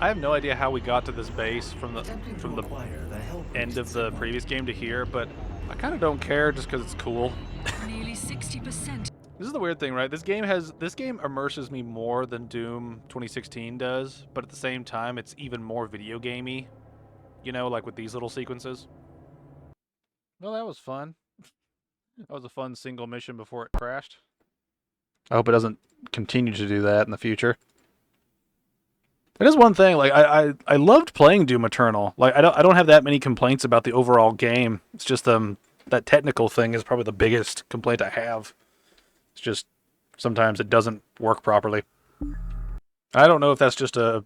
I have no idea how we got to this base from the end of the previous game to here, but I kind of don't care just because it's cool. Nearly 60%. This is the weird thing, right? This game immerses me more than Doom 2016 does, but at the same time, it's even more video gamey. You know, like with these little sequences. Well, that was fun. That was a fun single mission before it crashed. I hope it doesn't continue to do that in the future. It is one thing. Like I loved playing Doom Eternal. Like I don't have that many complaints about the overall game. It's just that technical thing is probably the biggest complaint I have. It's just sometimes it doesn't work properly. I don't know if that's just if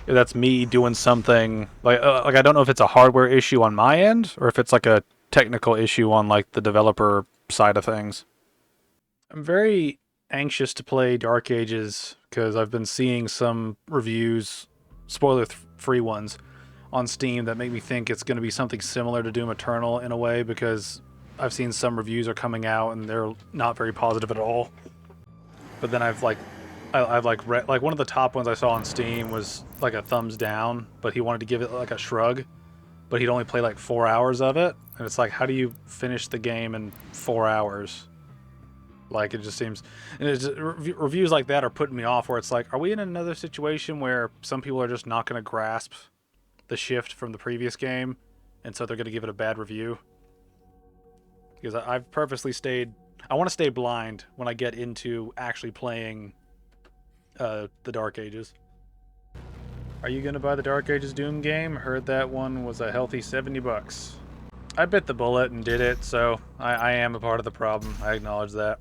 that's me doing something like I don't know if it's a hardware issue on my end or if it's like a technical issue on like the developer side of things. I'm very anxious to play Dark Ages because I've been seeing some reviews, spoiler-free ones, on Steam that make me think it's going to be something similar to Doom Eternal in a way because I've seen some reviews are coming out and they're not very positive at all. But then I've like read like one of the top ones I saw on Steam was like a thumbs down, but he wanted to give it like a shrug, but he'd only play like 4 hours of it, and it's like how do you finish the game in 4 hours? Like it just seems, and it's, reviews like that are putting me off. Where it's like, are we in another situation where some people are just not going to grasp the shift from the previous game, and so they're going to give it a bad review? Because I've purposely stayed. I want to stay blind when I get into actually playing the Dark Ages. Are you going to buy the Dark Ages Doom game? Heard that one was a healthy $70. I bit the bullet and did it, so I am a part of the problem. I acknowledge that.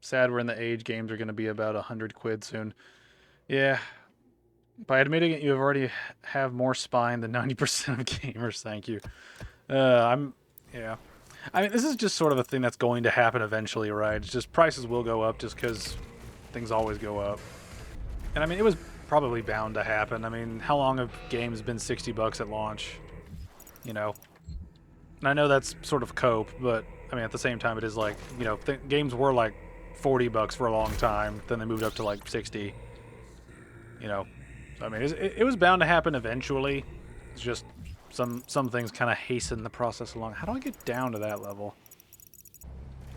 Sad we're in the age games are going to be about 100 quid soon. Yeah. By admitting it, you already have more spine than 90% of gamers. Thank you. Yeah. I mean, this is just sort of a thing that's going to happen eventually, right? It's just prices will go up just because things always go up. And I mean, it was probably bound to happen. I mean, how long have games been $60 at launch? You know? And I know that's sort of cope, but I mean, at the same time, it is like, you know, games were like $40 for a long time. Then they moved up to like 60. You know, so, I mean, it was bound to happen eventually. It's just some things kind of hasten the process along. How do I get down to that level?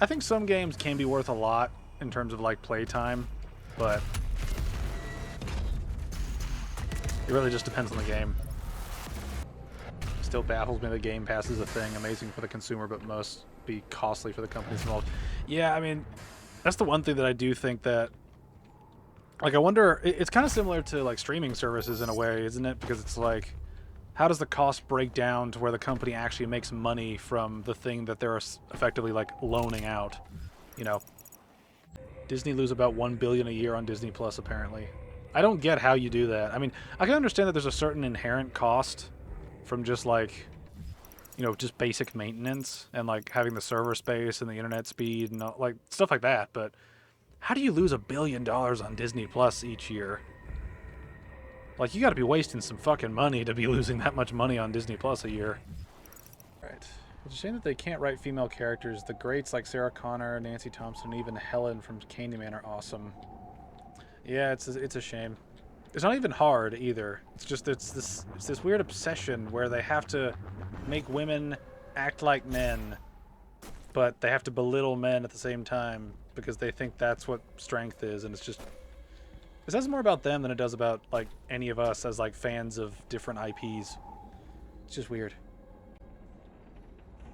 I think some games can be worth a lot in terms of like playtime, but it really just depends on the game. Still baffles me that Game Pass is a thing, amazing for the consumer, but must be costly for the companies involved. Yeah, I mean, that's the one thing that I do think that, like, I wonder, it's kind of similar to, like, streaming services in a way, isn't it? Because it's like, how does the cost break down to where the company actually makes money from the thing that they're effectively, like, loaning out? You know, Disney lose about $1 billion a year on Disney Plus, apparently. I don't get how you do that. I mean, I can understand that there's a certain inherent cost from just like, you know, just basic maintenance and like having the server space and the internet speed and like stuff like that. But how do you lose $1 billion on Disney Plus each year? Like, you got to be wasting some fucking money to be losing that much money on Disney Plus a year. Right. It's a shame that they can't write female characters. The greats like Sarah Connor, Nancy Thompson, and even Helen from Candyman are awesome. Yeah, it's a shame. It's not even hard either. It's just it's this weird obsession where they have to make women act like men, but they have to belittle men at the same time because they think that's what strength is, and it's just it says more about them than it does about like any of us as like fans of different IPs. It's just weird.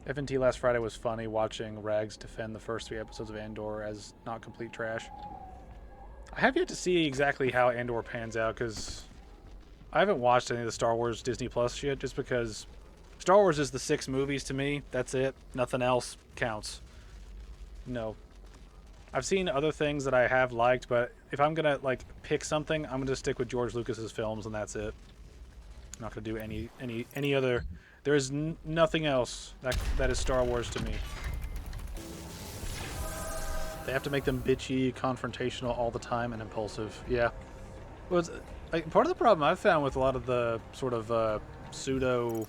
FNT last Friday was funny watching Rags defend the first 3 episodes of Andor as not complete trash. I have yet to see exactly how Andor pans out because I haven't watched any of the Star Wars Disney Plus yet just because Star Wars is the 6 movies to me. That's it. Nothing else counts. No. I've seen other things that I have liked, but if I'm going to like pick something, I'm going to stick with George Lucas's films and that's it. I'm not going to do any other. There is nothing else that is Star Wars to me. They have to make them bitchy, confrontational all the time, and impulsive. Yeah. Well, it's, like, part of the problem I've found with a lot of the sort of pseudo,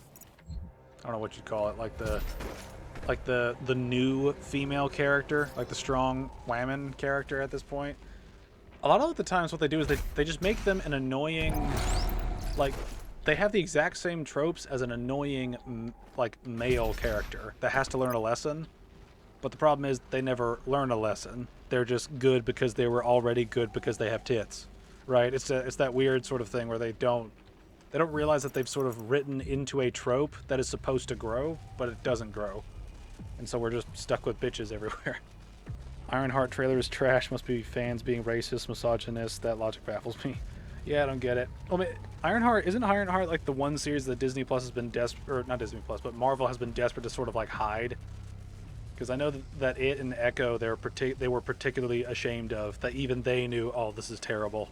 I don't know what you'd call it, like the new female character, like the strong woman character at this point. A lot of the times what they do is they just make them an annoying, like, they have the exact same tropes as an annoying, like, male character that has to learn a lesson. But the problem is they never learn a lesson. They're just good because they were already good because they have tits, right? It's that weird sort of thing where they don't realize that they've sort of written into a trope that is supposed to grow, but it doesn't grow. And so we're just stuck with bitches everywhere. Ironheart trailer is trash. Must be fans being racist, misogynist. That logic baffles me. Yeah, I don't get it. I mean, isn't Ironheart like the one series that Disney Plus has been desperate, or not Disney Plus, but Marvel has been desperate to sort of like hide? Because I know that it and Echo they were particularly ashamed of, that even they knew, oh, this is terrible.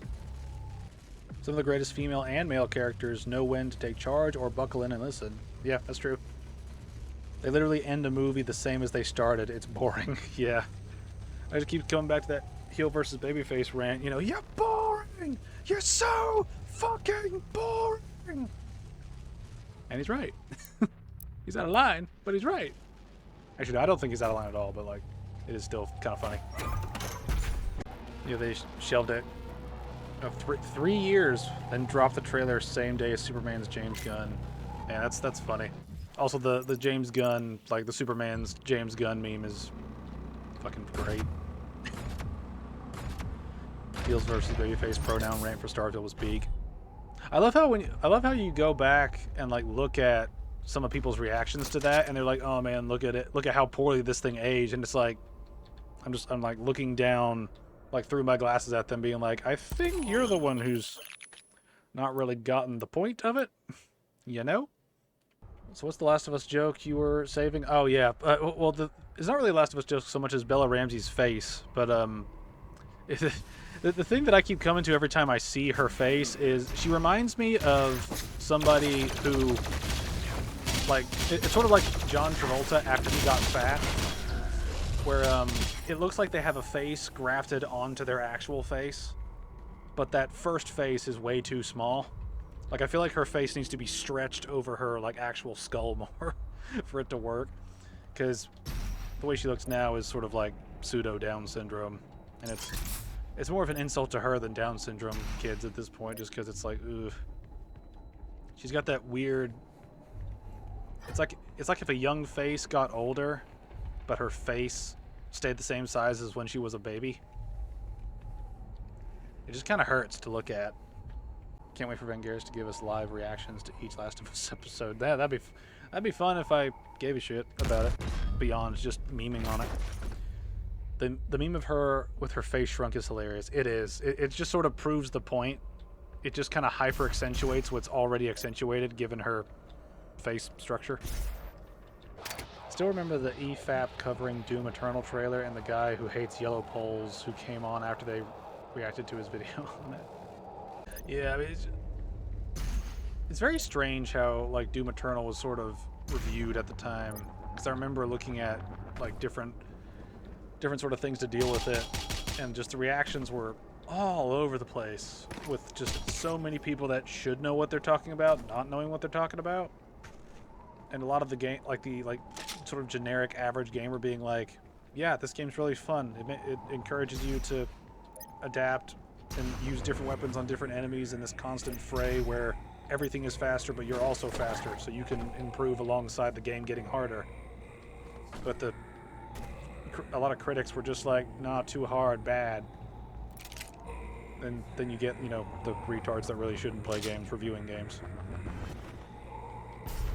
Some of the greatest female and male characters know when to take charge or buckle in and listen. Yeah, that's true. They literally end a movie the same as they started. It's boring. Yeah. I just keep coming back to that heel versus babyface rant. You know, you're boring! You're so fucking boring! And he's right. He's out of line, but he's right. Actually, I don't think he's out of line at all, but, like, it is still kind of funny. Yeah, they shelved it. 3 years, then dropped the trailer same day as Superman's James Gunn. Yeah, that's funny. Also, the James Gunn, like, the Superman's James Gunn meme is fucking great. Heels versus babyface pronoun rant for Starfield was peak. I love how you go back and like look at some of people's reactions to that, and they're like, "Oh man, look at it! Look at how poorly this thing aged." And it's like, I'm like looking down, like through my glasses at them, being like, "I think you're the one who's not really gotten the point of it," you know. So what's the Last of Us joke you were saving? Oh yeah, well it's not really Last of Us joke so much as Bella Ramsey's face, but the thing that I keep coming to every time I see her face is she reminds me of somebody who, like, it's sort of like John Travolta after he got fat, where it looks like they have a face grafted onto their actual face, but that first face is way too small. Like, I feel like her face needs to be stretched over her, like, actual skull more for it to work, because the way she looks now is sort of like pseudo Down syndrome, and it's more of an insult to her than Down syndrome kids at this point, just because it's like, ugh. She's got that weird. It's like if a young face got older, but her face stayed the same size as when she was a baby. It just kind of hurts to look at. Can't wait for Vangeris to give us live reactions to each Last of Us episode. That'd be fun if I gave a shit about it beyond just memeing on it. The meme of her with her face shrunk is hilarious. It is. It just sort of proves the point. It just kind of hyper accentuates what's already accentuated given her face structure. Still remember the EFAP covering Doom Eternal trailer and the guy who hates yellow poles who came on after they reacted to his video on it. Yeah, I mean, it's very strange how like Doom Eternal was sort of reviewed at the time, because I remember looking at like different sort of things to deal with it, and just the reactions were all over the place, with just so many people that should know what they're talking about not knowing what they're talking about, and a lot of the game, like the sort of generic average gamer being like, yeah, this game's really fun, it encourages you to adapt and use different weapons on different enemies in this constant fray where everything is faster but you're also faster, so you can improve alongside the game getting harder. But a lot of critics were just like, nah, too hard, bad. And then you get, you know, the retards that really shouldn't play games reviewing games.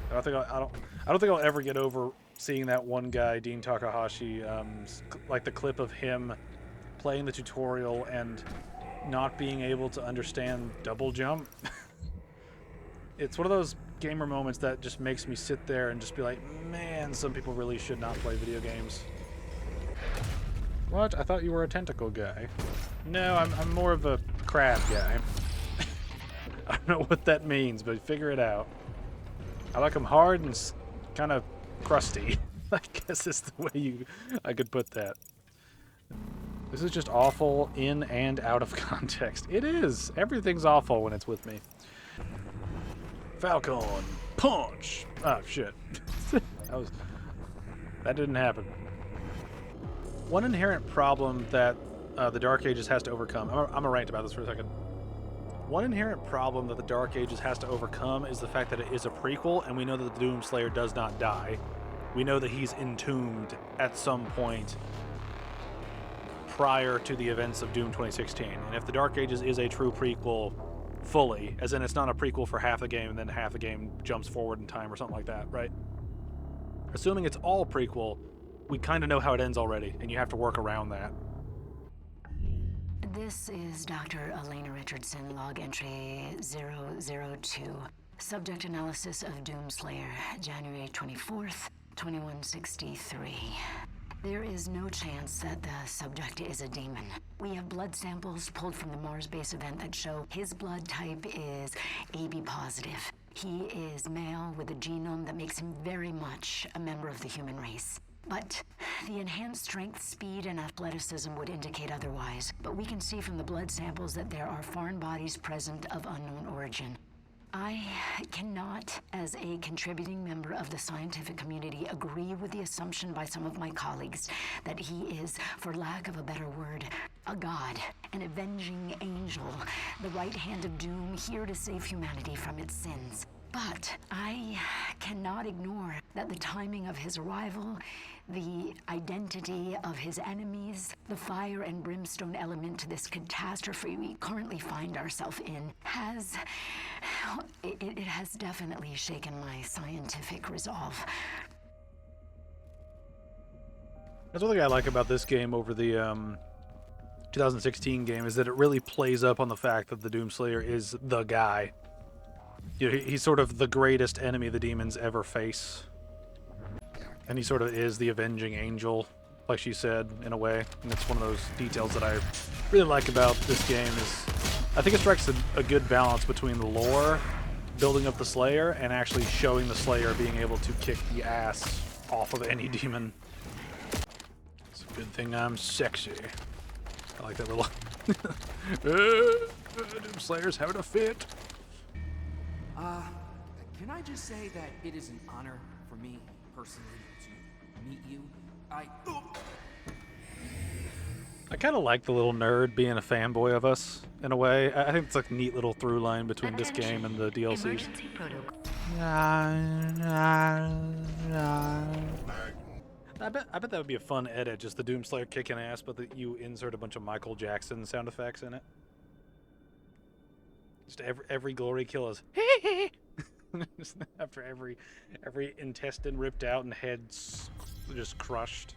I don't think I'll ever get over seeing that one guy, Dean Takahashi, like the clip of him playing the tutorial and not being able to understand double jump. It's one of those gamer moments that just makes me sit there and just be like, man, some people really should not play video games. What? I thought you were a tentacle guy. No, I'm more of a crab guy. I don't know what that means, but figure it out. I like them hard and kind of crusty. I guess is the way I could put that. This is just awful in and out of context. It is. Everything's awful when it's with me. Falcon punch. Oh shit. That didn't happen. One inherent problem that the Dark Ages has to overcome. I'm gonna rant about this for a second. One inherent problem that the Dark Ages has to overcome is the fact that it is a prequel, and we know that the Doomslayer does not die. We know that he's entombed at some point prior to the events of Doom 2016. And if the Dark Ages is a true prequel fully, as in it's not a prequel for half the game and then half the game jumps forward in time or something like that, right? Assuming it's all prequel, we kind of know how it ends already, and you have to work around that. This is Dr. Elena Richardson, log entry 002. Subject analysis of Doomslayer, January 24th, 2163. There is no chance that the subject is a demon. We have blood samples pulled from the Mars base event that show his blood type is AB positive. He is male with a genome that makes him very much a member of the human race. But the enhanced strength, speed, and athleticism would indicate otherwise. But we can see from the blood samples that there are foreign bodies present of unknown origin. I cannot, as a contributing member of the scientific community, agree with the assumption by some of my colleagues that he is, for lack of a better word, a god, an avenging angel, the right hand of doom, here to save humanity from its sins. But I cannot ignore that the timing of his arrival, the identity of his enemies, the fire and brimstone element to this catastrophe we currently find ourselves in it has definitely shaken my scientific resolve. That's one thing I like about this game over the 2016 game, is that it really plays up on the fact that the Doomslayer is the guy. You know, he's sort of the greatest enemy the demons ever face. And he sort of is the avenging angel, like she said, in a way. And it's one of those details that I really like about this game is I think it strikes a good balance between the lore, building up the Slayer, and actually showing the Slayer being able to kick the ass off of any demon. It's a good thing I'm sexy. I like that little... Doomslayer's having a fit. Can I just say that it is an honor for me, personally, to meet you? I kind of like the little nerd being a fanboy of us, in a way. I think it's like a neat little through line between this game and the DLCs. I bet that would be a fun edit, just the Doomslayer kicking ass, but that you insert a bunch of Michael Jackson sound effects in it. Just every glory kill is after every intestine ripped out and heads just crushed.